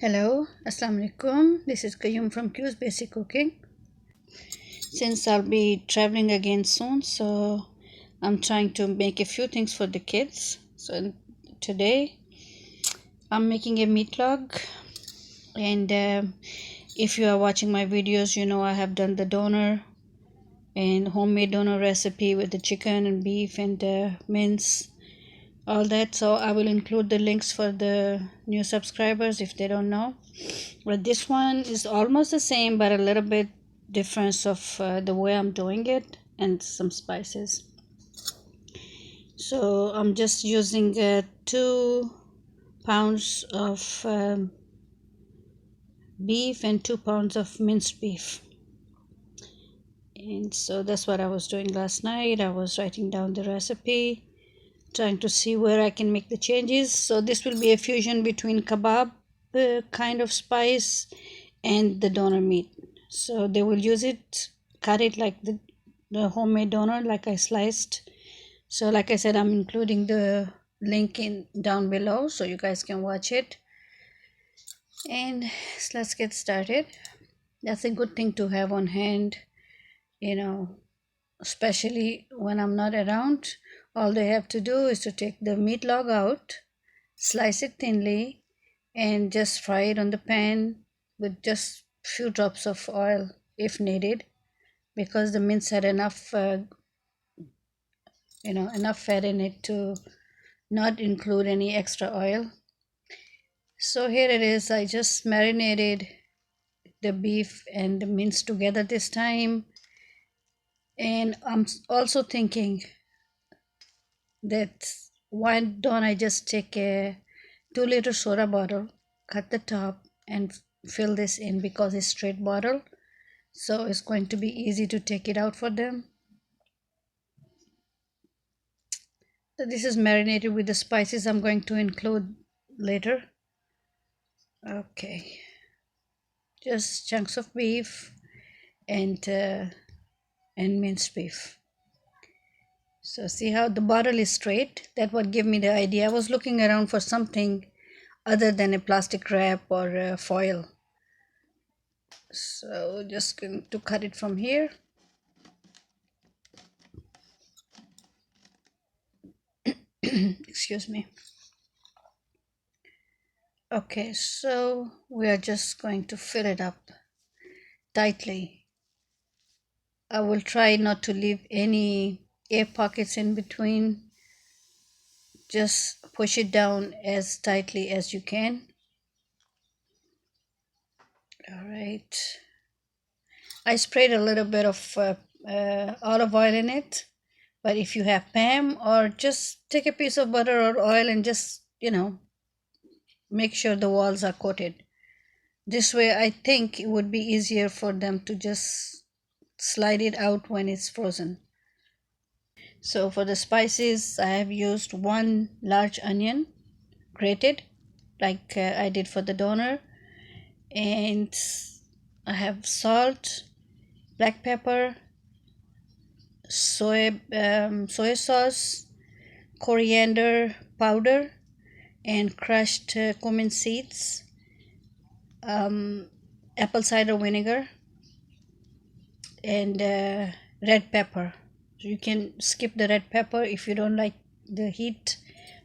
Hello, Assalamu alaikum. This is Qayyum from Q's Basic Cooking. Since I'll be traveling again soon, so I'm trying to make a few things for the kids. So today I'm making a meat log, and if you are watching my videos, you know I have done the doner and homemade doner recipe with the chicken and beef and mince, all that. So I will include the links for the new subscribers if they don't know. But this one is almost the same, but a little bit difference of the way I'm doing it and some spices. So I'm just using 2 pounds of beef and 2 pounds of minced beef. And so that's what I was doing last night. I was writing down the recipe, trying to see where I can make the changes. So this will be a fusion between kebab kind of spice and the doner meat. So they will use it, cut it like the homemade doner, like I sliced. So like I said, I'm including the link in down below so you guys can watch it. And let's get started. That's a good thing to have on hand, you know, especially when I'm not around. All they have to do is to take the meat log out, slice it thinly, and just fry it on the pan with just few drops of oil if needed, because the mince had enough enough fat in it to not include any extra oil. So here it is. I just marinated the beef and the mince together this time, and I'm also thinking that why don't I just take a 2-liter soda bottle, cut the top, and fill this in, because it's straight bottle, so it's going to be easy to take it out for them. So this is marinated with the spices I'm going to include later. Okay, just chunks of beef and minced beef. So see how the bottle is straight? That what gave me the idea. I was looking around for something other than a plastic wrap or foil. So just going to cut it from here. Excuse me. Okay, so we are just going to fill it up tightly. I will try not to leave any air pockets in between. Just push it down as tightly as you can. All right. I sprayed a little bit of olive oil in it, but if you have Pam, or just take a piece of butter or oil and just, make sure the walls are coated. This way, I think it would be easier for them to just slide it out when it's frozen. So for the spices, I have used 1 large onion, grated, like I did for the doner, and I have salt, black pepper, soy sauce, coriander powder, and crushed cumin seeds, apple cider vinegar, and red pepper. So you can skip the red pepper if you don't like the heat,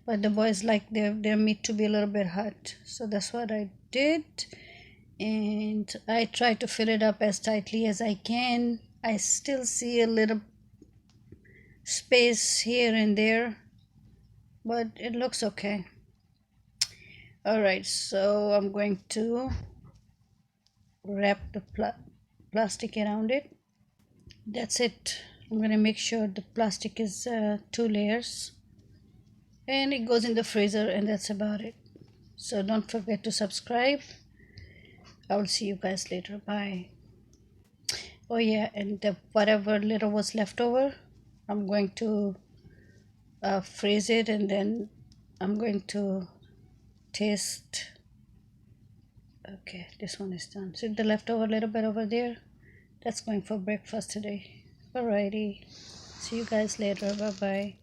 but the boys like their meat to be a little bit hot. So that's what I did, and I try to fill it up as tightly as I can. I still see a little space here and there, but it looks okay. All right, so I'm going to wrap the plastic around it. That's it. I'm going to make sure the plastic is 2 layers, and it goes in the freezer, and that's about it. So don't forget to subscribe. I will see you guys later. Bye. Oh yeah, and whatever little was left over, I'm going to freeze it, and then I'm going to taste. Okay, this one is done. See the leftover little bit over there? That's going for breakfast today. Alrighty. See you guys later. Bye bye.